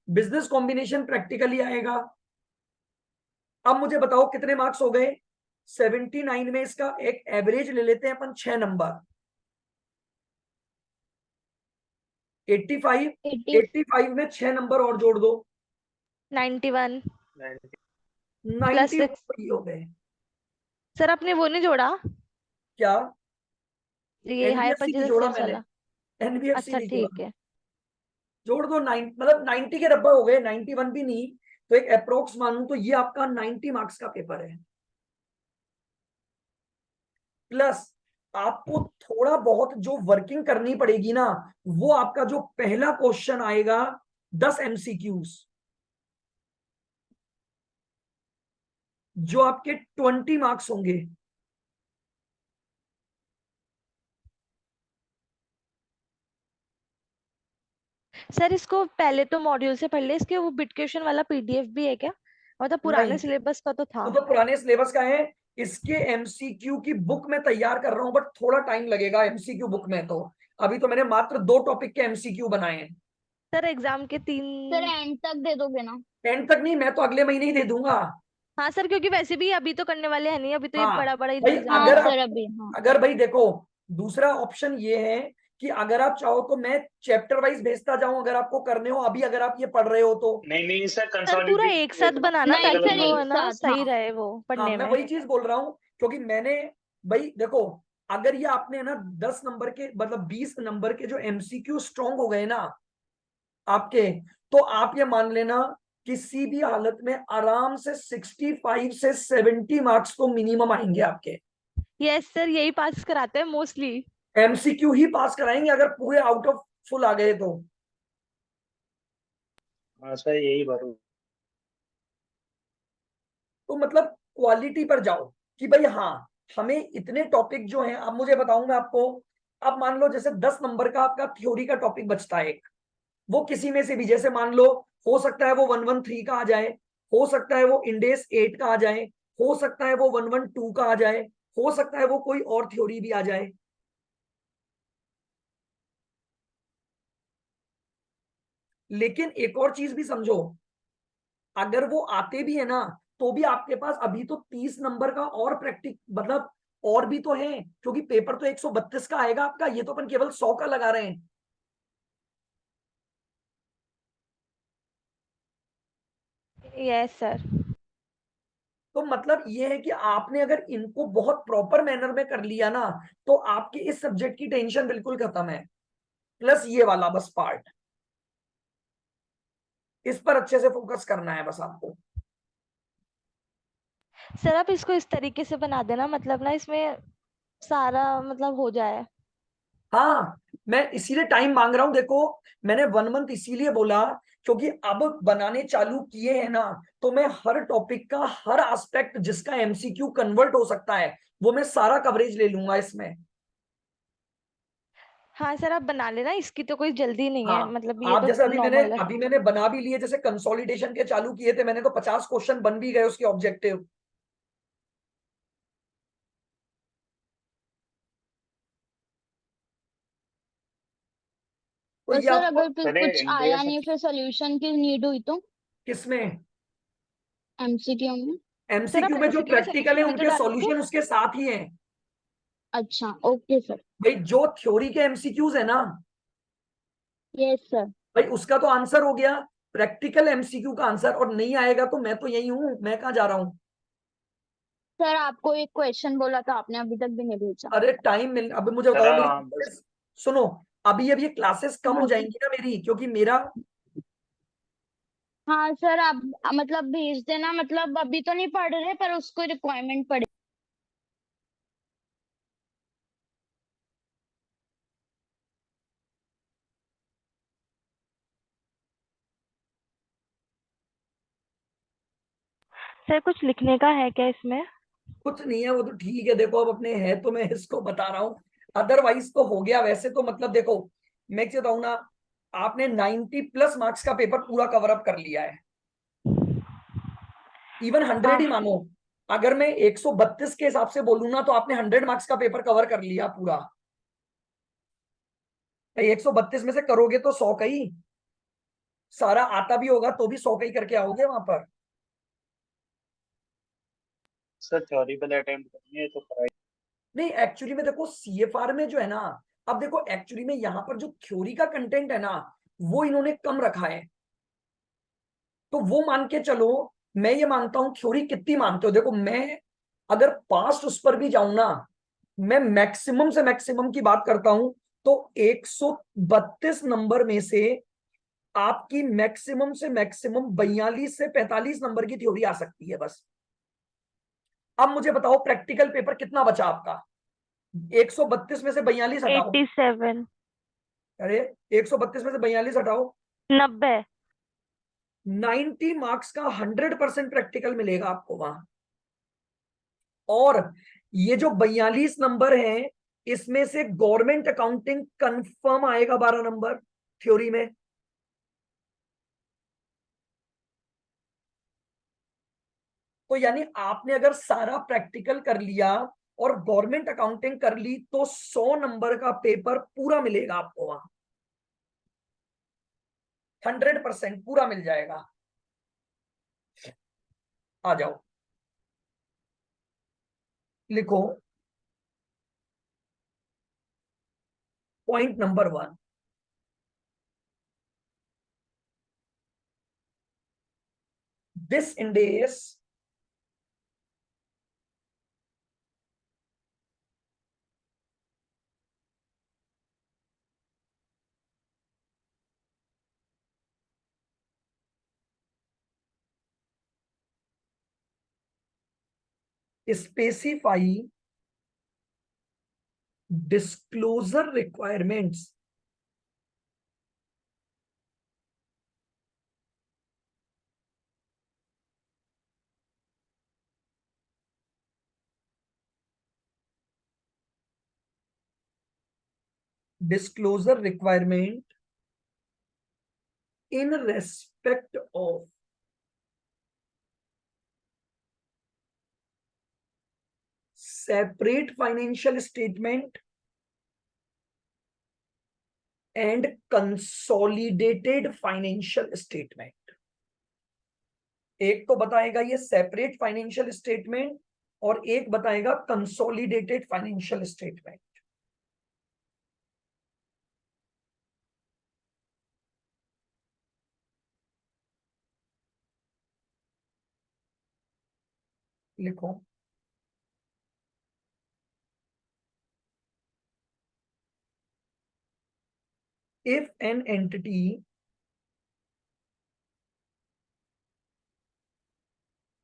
A: बिजनेस कॉम्बिनेशन प्रैक्टिकली आएगा। अब मुझे बताओ कितने मार्क्स हो गए? 79 में इसका एक एवरेज ले लेते हैं अपन 6 नंबर। 85,
D: 80।
A: 85 में 6 नंबर और जोड़ दो,
B: 91 प्लस
A: 91
B: 6।
A: हो गए।
B: सर आपने वो नहीं जोड़ा,
A: क्या?
B: ये हायर
A: एनबीएफसी नहीं
B: परचेज
A: जोड़ा
B: असेट्स
A: मैंने,
B: वाला?
A: एनबीएफसी
B: अच्छा
A: नहीं
B: ठीक
A: जोड़ा।
B: है।
A: जोड़ दो 9, मतलब 90 के रब्बा हो गए, 91 भी नहीं तो एक अप्रोक्स मानूं तो ये आपका 90 मार्क्स का पेपर है। प्लस आपको थोड़ा बहुत जो वर्किंग करनी पड़ेगी ना, वो आपका जो पहला क्वेश्चन आएगा 10 एमसीक्यूज, जो आपके 20 मार्क्स होंगे।
B: सर इसको पहले तो मॉड्यूल से पढ़ ले, इसके वो बिट क्वेश्चन वाला पीडीएफ भी है क्या? मतलब पुराने
A: नहीं,
B: सिलेबस का तो था।
A: वो तो पुराने सिलेबस का है। इसके एमसीक्यू की बुक मैं तैयार कर रहा हूं, बट थोड़ा टाइम लगेगा एमसीक्यू बुक में। तो अभी तो मैंने मात्र 2 टॉपिक के एमसीक्यू बनाए हैं।
B: सर एग्जाम के 3।
D: सर एंड तक दे दोगे ना?
A: एंड तक नहीं, मैं तो अगले महीने ही दे दूंगा।
B: हाँ सर, क्योंकि वैसे भी अभी तो करने वाले हैं नहीं, अभी तो ये
A: हाँ
B: बड़ा बड़ा
A: भाई,
B: एग्जाम
D: हाँ
B: है।
D: सर अभी हाँ।
A: अगर भाई देखो, दूसरा ऑप्शन ये है कि अगर आप चाहो तो मैं चैप्टर वाइज भेजता जाऊं, अगर आपको करने हो अभी, अगर आप ये पढ़ रहे हो तो।
C: नहीं नहीं सर,
B: सर पूरा
C: कंसोलिडेट
B: एक
C: भेज
B: साथ
C: दो,
B: बनाना
D: नहीं
C: अलग
B: ताकि
C: अलग
D: सर
C: मत
B: वो
D: एक
B: है
C: भेजना।
B: ना
D: साथ
B: सही
D: हाँ।
B: रहे वो
A: हाँ,
B: पढ़ने
A: मैं
B: में।
A: वही चीज बोल रहा हूँ, क्योंकि मैंने, भाई देखो, अगर ये आपने ना 10 नंबर के मतलब 20 नंबर के जो एमसीक्यू स्ट्रॉन्ग हो गए ना आपके, तो आप ये मान लेना किसी भी हालत में आराम से 65 से 70 मार्क्स तो मिनिमम आएंगे आपके।
B: यस सर, यही पास कराते हैं मोस्टली।
A: एमसीक्यू ही पास कराएंगे अगर पूरे आउट ऑफ फुल आ गए तो।
C: हाँ सर, यही भरो।
A: तो मतलब क्वालिटी पर जाओ कि भाई हाँ, हमें इतने टॉपिक जो हैं, अब मुझे बताऊं मैं आपको, अब मान लो जैसे 10 नंबर का आपका थ्योरी का टॉपिक बचता है एक, वो किसी में से भी, जैसे मान लो हो सकता है वो 113 का आ जाए, हो सकता है वो इंडेस 8 का आ जाए, हो सकता है वो 112 का आ जाए, हो सकता है वो कोई और थ्योरी भी आ जाए। लेकिन एक और चीज भी समझो, अगर वो आते भी है ना, तो भी आपके पास अभी तो 30 नंबर का और प्रैक्टिक मतलब और भी तो है, क्योंकि पेपर तो 132 का आएगा आपका, ये तो अपन केवल 100 का लगा रहे हैं।
B: Yes sir.
A: तो मतलब ये है कि आपने अगर इनको बहुत प्रॉपर मैनर में कर लिया ना, तो आपके इस सब्जेक्ट की टेंशन बिल्कुल खत्म है। प्लस ये वाला बस पार्ट, इस पर अच्छे से फोकस करना है बस आपको।
B: सर आप इसको इस तरीके से बना देना, मतलब ना इसमें सारा मतलब हो जाए।
A: हाँ, मैं इसीलिए टाइम मांग रहा हूं। देखो, मैंने 1 मंथ इसीलिए बोला क्योंकि अब बनाने चालू किए हैं ना, तो मैं हर टॉपिक का हर एस्पेक्ट जिसका एमसीक्यू कन्वर्ट हो सकता है, वो मैं सारा कवरेज ले लूंगा इसमें।
B: हाँ सर, आप बना लेना, इसकी तो कोई जल्दी नहीं है,
A: हाँ,
B: मतलब ये
A: आप
B: तो
A: जैसे
B: नॉर्मल है।
A: अभी मैंने बना भी लिए, जैसे कंसोलिडेशन के चालू किए थे मैंने, तो 50 क्वेश्चन बन भी गए उसके ऑब्जेक्टिव। तो
D: और
A: ये
D: सर
A: आपको
D: अगर
C: सर ये
D: कुछ आया
C: इंडेक्स।
D: नहीं, फिर सोल्यूशन की नीड हुई तो
A: किसमें,
D: एमसीक्यू में।
B: सर आप
A: एमसीक्यू में जो
B: एमसीक्यू में
A: प्रैक्टिकल है
B: सोल्यूशन भी तो
A: उनके
B: डालोगे।
A: सॉल्यूशन उसके साथ ही हैं।
D: अच्छा, ओके सर।
A: भाई जो थ्योरी के एमसीक्यूज है ना,
D: यस सर।
A: भाई उसका तो आंसर हो गया, प्रैक्टिकल एमसीक्यू का आंसर और नहीं आएगा तो मैं तो यही हूं, मैं कहाँ जा रहा हूँ।
D: सर आपको एक क्वेश्चन बोला था आपने, अभी तक भी नहीं भेजा।
A: अरे टाइम मिल, अभी मुझे
C: सर
A: बताओ मेरी
C: हाँ बस।
A: classes- सुनो, अभी अब ये क्लासेस कम हो
D: हाँ
A: जाएंगी ना मेरी, क्योंकि मेरा,
D: हाँ सर, आप मतलब भेज देना, मतलब अभी तो नहीं पढ़ रहे पर उसको रिक्वायरमेंट पड़े।
B: सर कुछ लिखने का है क्या इसमें?
A: कुछ नहीं है वो तो ठीक है। देखो अब अपने है तो मैं इसको बता रहा हूँ, अदरवाइज तो हो गया वैसे तो। मतलब देखो, मैं क्या बताऊँ ना, आपने 90+ मार्क्स का पेपर पूरा कवर अप कर लिया है, इवन 100 ही
B: हाँ
A: मानो। अगर मैं 132 के हिसाब से बोलूँ ना, तो आपने 100 मार्क्स का पेपर कवर कर लिया पूरा। 132 में से करोगे तो 100 का ही, सारा आता भी होगा तो भी 100 का ही करके आओगे वहां पर।
C: सर थ्योरी पहले अटेम्प्ट करनी है तो कराई।
A: नहीं, एक्चुअली में देखो सीएफआर में जो है ना, अब देखो एक्चुअली में यहाँ पर जो थ्योरी का कंटेंट है ना, वो इन्होंने कम रखा है। तो वो मान के चलो, मैं ये मानता हूं, थ्योरी कितनी मानते हो, देखो मैं अगर पास्ट उस पर भी जाऊं ना, मैं मैक्सिमम से मैक्सिमम की बात करता हूं, तो 132 नंबर में से आपकी मैक्सिमम से मैक्सिमम 42 से 45 नंबर की थ्योरी आ सकती है बस। अब मुझे बताओ प्रैक्टिकल पेपर कितना बचा आपका, 132 में से 42 हटाओ।
B: 87।
A: अरे 132 में से 42 हटाओ,
B: 90।
A: 90 मार्क्स का 100% प्रैक्टिकल मिलेगा आपको वहां। और ये जो 42 नंबर हैं, इसमें से गवर्नमेंट अकाउंटिंग कंफर्म आएगा 12 नंबर थ्योरी में। तो यानी आपने अगर सारा प्रैक्टिकल कर लिया और गवर्नमेंट अकाउंटिंग कर ली, तो 100 नंबर का पेपर पूरा मिलेगा आपको वहां, 100% पूरा मिल जाएगा। आ जाओ, लिखो point number 1, this Ind AS specify disclosure requirements disclosure requirement in respect of separate financial statement and consolidated financial statement. एक तो बताएगा ये सेपरेट फाइनेंशियल स्टेटमेंट और एक बताएगा कंसोलिडेटेड फाइनेंशियल स्टेटमेंट. लिखो. If an entity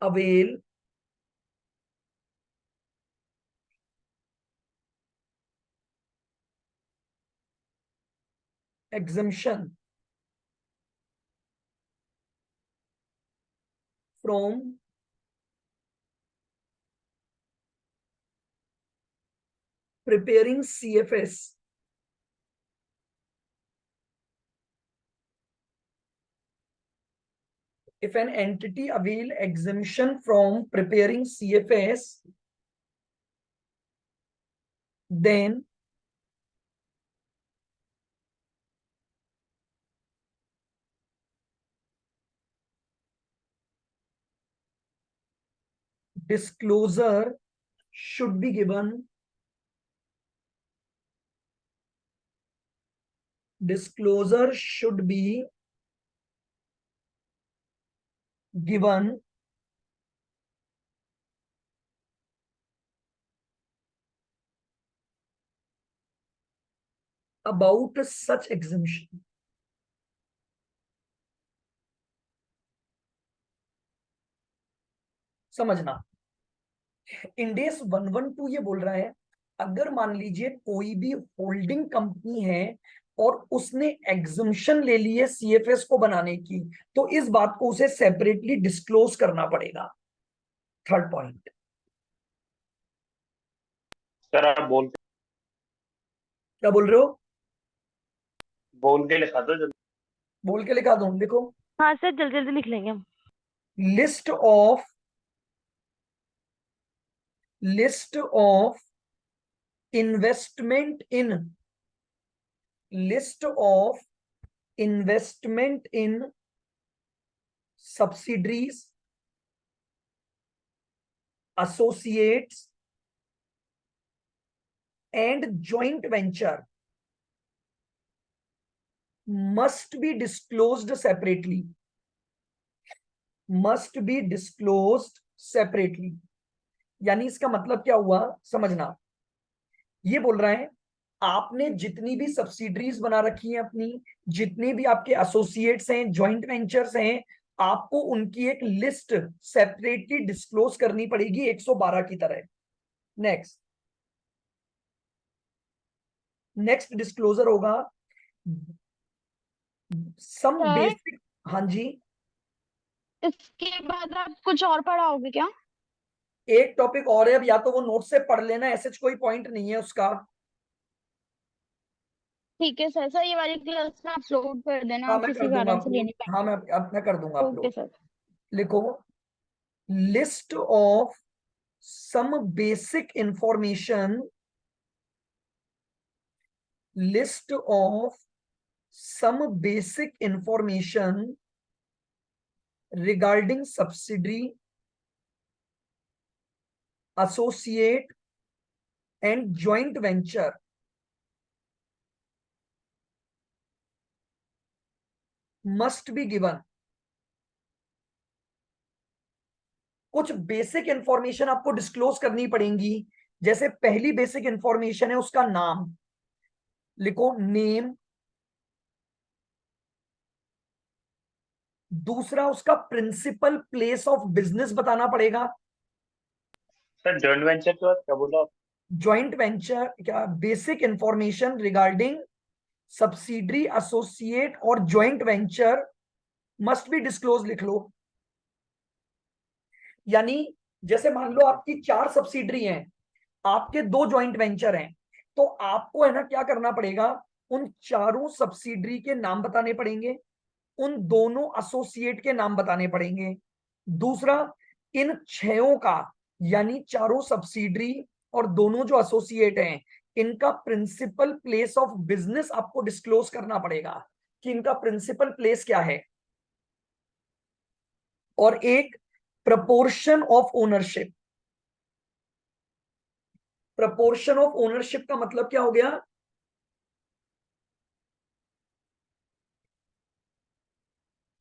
A: avail exemption from preparing CFS, if an entity avail exemption from preparing CFS, then disclosure should be given. Disclosure should be given about such exemption. समझना, इंडेस 112 ये बोल रहा है अगर मान लीजिए कोई भी होल्डिंग कंपनी है और उसने एग्जम्पशन ले ली है सीएफएस को बनाने की, तो इस बात को उसे सेपरेटली डिस्क्लोज करना पड़ेगा. Third point.
C: सर आप
A: क्या बोल रहे हो?
C: बोल के लिखा दो जल्दी.
A: बोल के लिखा दूं. देखो,
B: हाँ सर, जल्दी जल्दी लिख लेंगे हम.
A: List of investment in list of investment in subsidiaries, associates and joint venture must be disclosed separately. Must be disclosed separately. यानी इसका मतलब क्या हुआ समझना. ये बोल रहा है आपने जितनी भी सब्सिडरीज बना रखी हैं अपनी, जितने भी आपके एसोसिएट्स हैं, जॉइंट वेंचर्स हैं, आपको उनकी एक लिस्ट सेपरेटली डिस्क्लोज करनी पड़ेगी 112 की तरह. नेक्स्ट डिस्क्लोजर होगा सम
D: सर?
A: बेसिक. हाँ जी,
D: इसके बाद आप कुछ और पढ़ाओगे क्या?
A: एक टॉपिक और है. अब या तो वो नोट से पढ़ लेना, ऐसे कोई पॉइंट नहीं है उसका.
D: ठीक है सर. सर ये वाली क्लास में अपलोड कर देना,
A: हाँ मैं
D: किसी
A: कर दूंगा
D: कारण से
A: अपलोड.
D: लेनी
A: हाँ
D: पड़ेगी.
A: मैं कर दूंगा
D: ओके
A: अपलोड.
D: सर.
A: लिखो, list of some basic information, list of some basic information regarding subsidiary, associate and joint venture must be given. कुछ बेसिक इंफॉर्मेशन आपको डिस्क्लोज करनी पड़ेगी. जैसे पहली बेसिक इंफॉर्मेशन है उसका नाम. लिखो नेम. दूसरा उसका प्रिंसिपल प्लेस ऑफ बिजनेस बताना पड़ेगा.
C: सर जॉइंट वेंचर के बाद क्या बोला आप?
A: जॉइंट वेंचर क्या, basic information regarding subsidiary, associate और joint venture must be disclose लिख लो। यानी जैसे मान लो आपकी 4 सब्सिडरी हैं, आपके 2 जॉइंट वेंचर हैं, तो आपको है ना क्या करना पड़ेगा, उन चारों सब्सिडरी के नाम बताने पड़ेंगे, उन दोनों एसोसिएट के नाम बताने पड़ेंगे। दूसरा, इन 6 का यानी चारों सब्सिडरी और दोनों जो एसोसिएट हैं, इनका प्रिंसिपल प्लेस ऑफ बिजनेस आपको डिस्क्लोज करना पड़ेगा कि इनका प्रिंसिपल प्लेस क्या है। और एक proportion of ownership. Proportion of ownership का मतलब क्या हो गया,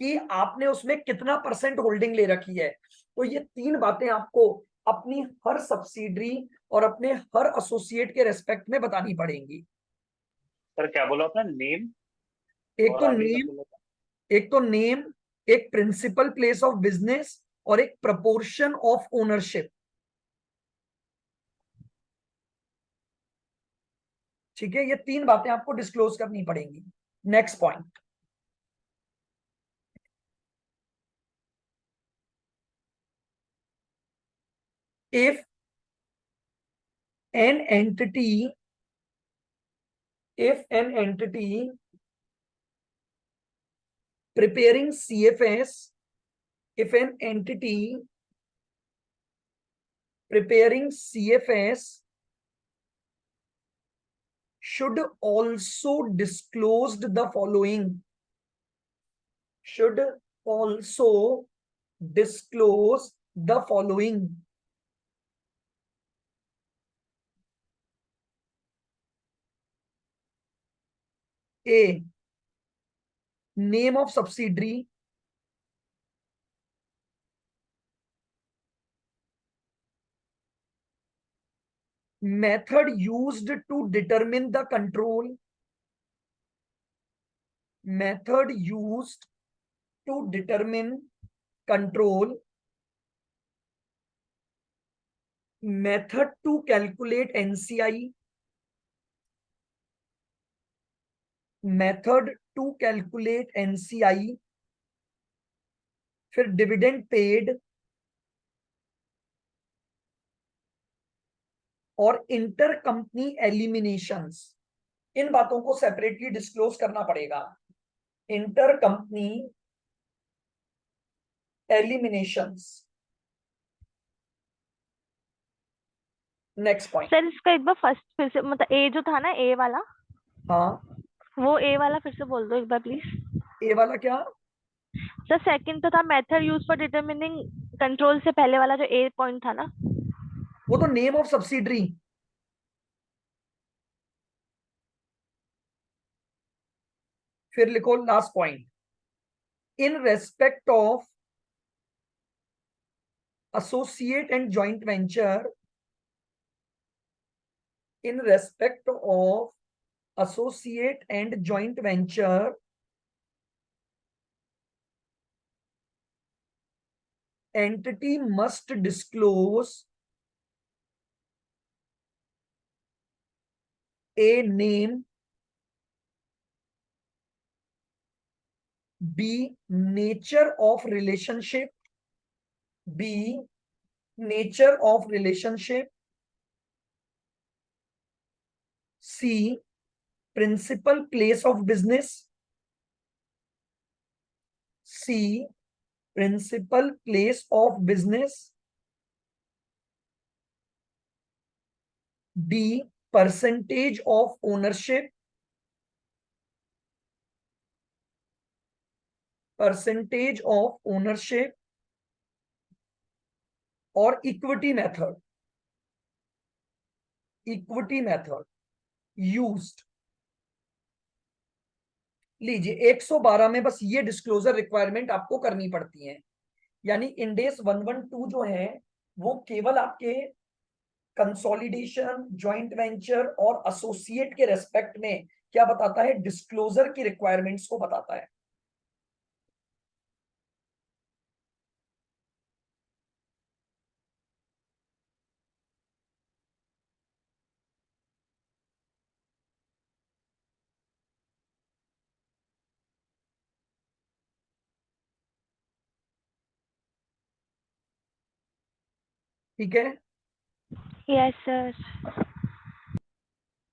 A: कि आपने उसमें कितना परसेंट होल्डिंग ले रखी है। तो ये 3 बातें आपको अपनी हर सब्सिडरी और अपने हर एसोसिएट के रेस्पेक्ट में बतानी पड़ेंगी।
C: सर क्या बोला आपने, नेम
A: एक
C: और
A: तो
C: आगे क्या
A: नेम,
C: बोला था?
A: एक तो नेम, एक प्रिंसिपल प्लेस ऑफ बिजनेस और एक प्रपोर्शन ऑफ ओनरशिप। ठीक है, ये 3 बातें आपको डिस्क्लोज करनी पड़ेंगी। Next point, if an entity preparing CFS, if an entity preparing CFS should also disclose the following, should also disclose the following: A, name of subsidiary, method used to determine the control, method used to determine control, method to calculate NCI, method to calculate NCI, फिर dividend paid और inter company eliminations. इन बातों को separately disclose करना पड़ेगा। Inter company eliminations. Next point.
B: Sir इसका एक बार first फिर से, मतलब ए जो था ना, ए वाला,
A: हाँ,
B: वो ए वाला फिर से बोल दो एक बार प्लीज।
A: ए वाला क्या,
B: सर सेकंड तो था method use for determining control, से पहले वाला जो ए पॉइंट था ना।
A: वो तो नेम ऑफ सब्सिडरी। फिर लिखो last point, in respect of associate and joint venture, in respect of associate and joint venture, entity must disclose A, name, B, nature of relationship, B, nature of relationship, C, principal place of business, C, principal place of business, D, percentage of ownership, percentage of ownership, और equity method, equity method used. लीजिए 112 में बस ये disclosure requirement आपको करनी पड़ती है। यानी इंडेस 112 जो है वो केवल आपके कंसोलिडेशन, जॉइंट वेंचर और एसोसिएट के रेस्पेक्ट में क्या बताता है, डिस्क्लोजर की रिक्वायरमेंट्स को बताता है। ठीक है।
B: Yes sir.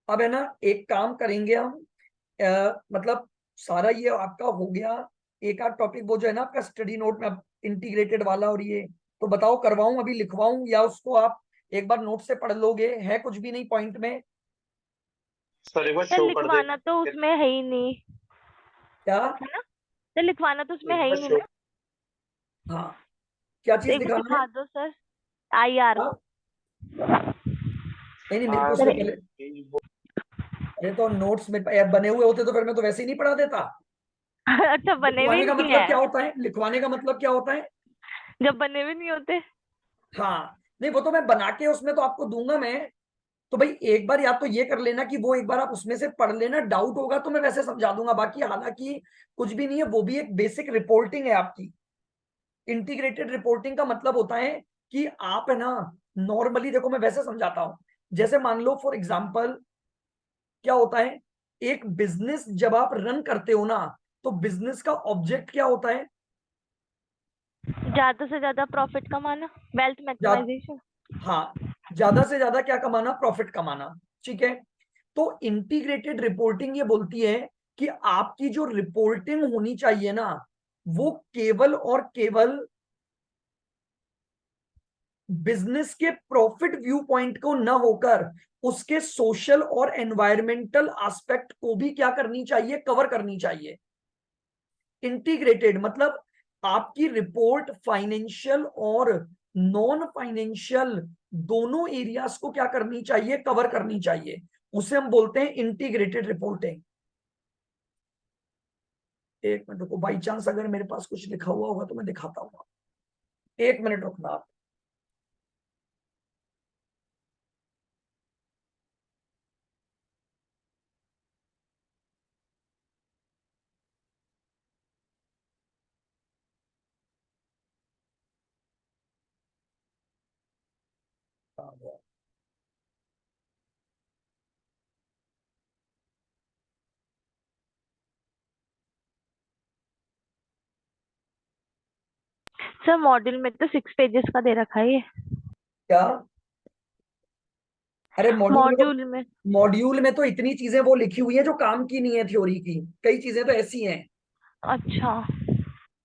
A: अब है ना, एक काम करेंगे हम, मतलब सारा ये आपका हो गया। एक आध टॉपिक वो जो है ना आपका स्टडी नोट में इंटीग्रेटेड वाला, और ये तो बताओ करवाऊं अभी लिखवाऊं, या उसको आप एक बार नोट से पढ़ लोगे, है कुछ भी नहीं पॉइंट में?
C: सर एक बार
B: सर
C: शो कर दे,
B: लिखवाना तो उसमें है ही नहीं,
A: क्या?
B: है ना? सर लिखवाना तो उसमें
C: एक
B: है
C: बार
B: ही नहीं
C: शो।
B: ना।
A: हाँ, क्या
B: तो
A: चीज
B: एक बार
A: दिखाना है?
B: दिखा दो सर। IR।
A: हाँ, नहीं नहीं, मेरे को
C: हाँ
A: उसके
B: सर
A: पहले, अरे तो नोट्स में बने हुए होते तो फिर मैं तो वैसे ही नहीं पढ़ा देता।
B: अच्छा, बने भी
A: लिखवाने का
B: नहीं
A: मतलब क्या
B: है?
A: होता है? लिखवाने का मतलब क्या होता है?
B: जब बने भी नहीं होते।
A: हाँ, नहीं वो तो मैं बना के उसमें तो आपको दूंगा मैं। तो भाई एक बार या तो ये कर लेना कि वो एक बार आप उसमें से पढ़ लेना, डाउट होगा तो मैं वैसे समझा दूंगा, बाकी हालांकि कुछ भी नहीं है, वो भी एक बेसिक रिपोर्टिंग है आपकी। इंटीग्रेटेड रिपोर्टिंग का मतलब होता है कि आप है ना, नॉर्मली देखो मैं वैसे समझाता हूं। जैसे मान लो फॉर एग्जांपल क्या होता है, एक बिजनेस जब आप रन करते हो ना, तो बिजनेस का ऑब्जेक्ट क्या होता है?
B: ज्यादा से ज्यादा प्रॉफिट कमाना, वेल्थ
A: जा,
B: मैक्सिमाइजेशन।
A: हाँ, ज्यादा से ज्यादा क्या कमाना? प्रॉफिट कमाना। ठीक है। तो इंटीग्रेटेड रिपोर्टिंग ये बोलती है कि आपकी जो रिपोर्टिंग होनी चाहिए ना, वो केवल और केवल बिजनेस के प्रॉफिट व्यू पॉइंट को न होकर उसके सोशल और एनवायरमेंटल एस्पेक्ट को भी क्या करनी चाहिए? कवर करनी चाहिए। इंटीग्रेटेड मतलब आपकी रिपोर्ट फाइनेंशियल और नॉन फाइनेंशियल दोनों एरियाज को क्या करनी चाहिए? कवर करनी चाहिए। उसे हम बोलते हैं इंटीग्रेटेड रिपोर्टिंग। एक मिनट रुको, बाई चांस अगर मेरे पास कुछ लिखा हुआ होगा तो मैं दिखाता हूँ। एक मिनट रुकना आप।
B: सर मॉड्यूल में तो 6 पेजेस का दे रखा है ये।
A: क्या? अरे
B: मॉड्यूल में।
A: मॉड्यूल में तो इतनी चीजें वो लिखी हुई है जो काम की नहीं है, थ्योरी की कई चीजें तो ऐसी हैं,
B: अच्छा।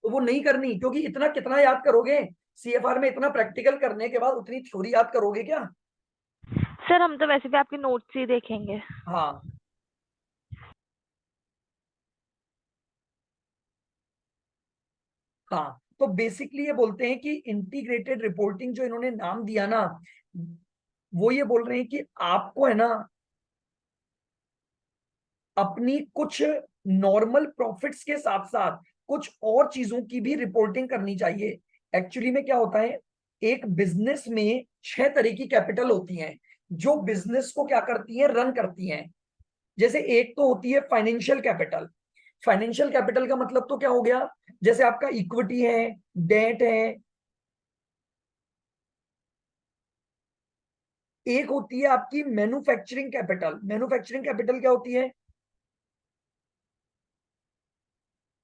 A: तो वो नहीं करनी, क्योंकि इतना कितना याद करोगे? सीएफआर में इतना प्रैक्टिकल करने के बाद उतनी थ्योरी याद करोगे क्या?
B: सर हम तो वैसे भी आपके नोट्स ही देखेंगे।
A: हाँ हाँ, तो बेसिकली ये बोलते हैं कि इंटीग्रेटेड रिपोर्टिंग जो इन्होंने नाम दिया ना, वो ये बोल रहे हैं कि आपको है ना अपनी कुछ नॉर्मल प्रॉफिट्स के साथ साथ कुछ और चीजों की भी रिपोर्टिंग करनी चाहिए। एक्चुअली में क्या होता है, एक बिजनेस में 6 तरह की कैपिटल होती हैं जो बिजनेस को क्या करती हैं? रन करती हैं। जैसे एक तो होती है फाइनेंशियल कैपिटल। फाइनेंशियल कैपिटल का मतलब तो क्या हो गया? जैसे आपका इक्विटी है, डेट है। एक होती है आपकी मैन्युफैक्चरिंग कैपिटल। मैन्युफैक्चरिंग कैपिटल क्या होती है?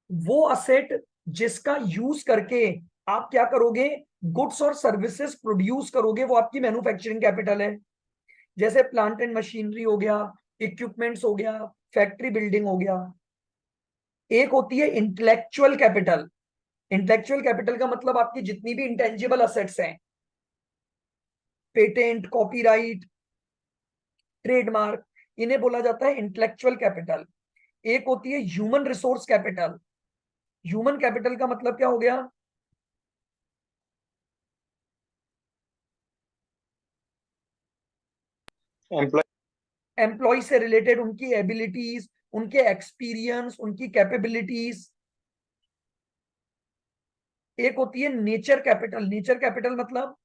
A: वो असेट जिसका यूज करके आप क्या करोगे? गुड्स और सर्विसेज प्रोड्यूस करोगे, वो आपकी मैन्युफैक्चरिंग कैपिटल है। जैसे प्लांट एंड मशीनरी हो गया, इक्विपमेंट्स हो गया, फैक्ट्री बिल्डिंग हो गया। एक होती है इंटेलेक्चुअल कैपिटल। इंटेलेक्चुअल कैपिटल का मतलब आपकी जितनी भी इंटेंजिबल असेट्स हैं, पेटेंट, कॉपीराइट, ट्रेडमार्क, इन्हें बोला जाता है इंटेलेक्चुअल कैपिटल। एक होती है human resource capital. Human capital का मतलब क्या हो गया?
C: एम्प्लॉय।
A: एम्प्लॉय से रिलेटेड उनकी एबिलिटीज, उनके एक्सपीरियंस, उनकी कैपेबिलिटीज। एक होती है नेचर कैपिटल। नेचर कैपिटल मतलब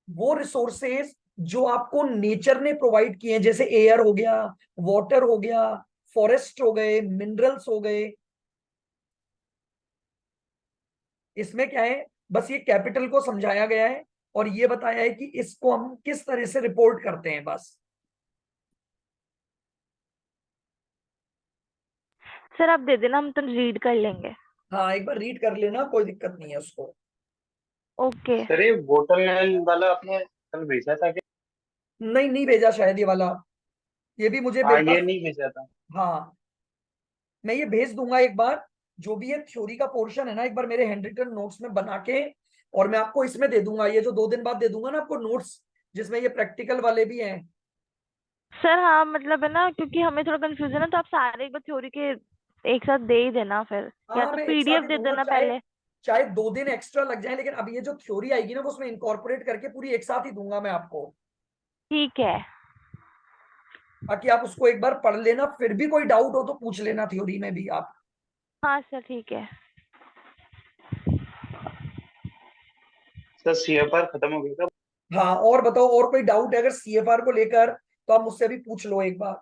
A: वो रिसोर्सेज जो आपको नेचर ने प्रोवाइड किए हैं, जैसे एयर हो गया, वाटर हो गया, फॉरेस्ट हो गए, मिनरल्स हो गए। इसमें क्या है, बस ये कैपिटल को समझाया गया है और ये बताया है कि इसको हम किस तरह से रिपोर्ट करते हैं बस।
B: सर आप दे देना, हम तो रीड कर लेंगे।
A: हाँ, एक बार रीड कर लेना, कोई दिक्कत नहीं है उसको।
B: ओके
C: सर ये बोटल वाला आपने कल भेजा था क्या?
A: नहीं, नहीं भेजा शायद ये वाला, ये भी मुझे
C: हाँ
A: मेरे
C: ये
A: पास।
C: नहीं भेजा था।
A: हाँ, मैं ये भेज दूंगा एक बार, जो भी ये थ्योरी का पोर्शन है ना, एक बार मेरे हैंड रिटन नोट्स में बना के, और मैं आपको इसमें दे दूंगा, ये जो 2 दिन बाद दे दूंगा ना आपको नोट्स, जिसमें ये प्रैक्टिकल वाले भी हैं।
B: सर। हाँ मतलब है ना, क्योंकि हमें थोड़ा कंफ्यूजन है, तो आप सारे एक बार थ्योरी के एक साथ दे ही देना फिर, या
A: हाँ,
B: तो
A: मैं एक साथ
B: पीडीएफ
A: ही
B: दे
A: दूंगा,
B: देना
A: चाहे
B: पहले।
A: चाहे 2 दिन एक्स्ट्रा लग जाए, लेकिन अब ये जो थ्योरी आएगी ना, वो उसमें इनकॉर्पोरेट करके पूरी एक साथ ही दूंगा मैं आपको,
B: ठीक है।
A: ताकि आप उसको एक बार पढ़ लेना, फिर भी कोई डाउट हो तो पूछ लेना थ्योरी में भी आप।
B: हाँ सर ठीक है।
C: सर CFR खत्म हो गया था।
A: हाँ, और बताओ, और कोई डाउट है अगर सीएफआर को लेकर, तो आप मुझसे भी पूछ लो एक बार।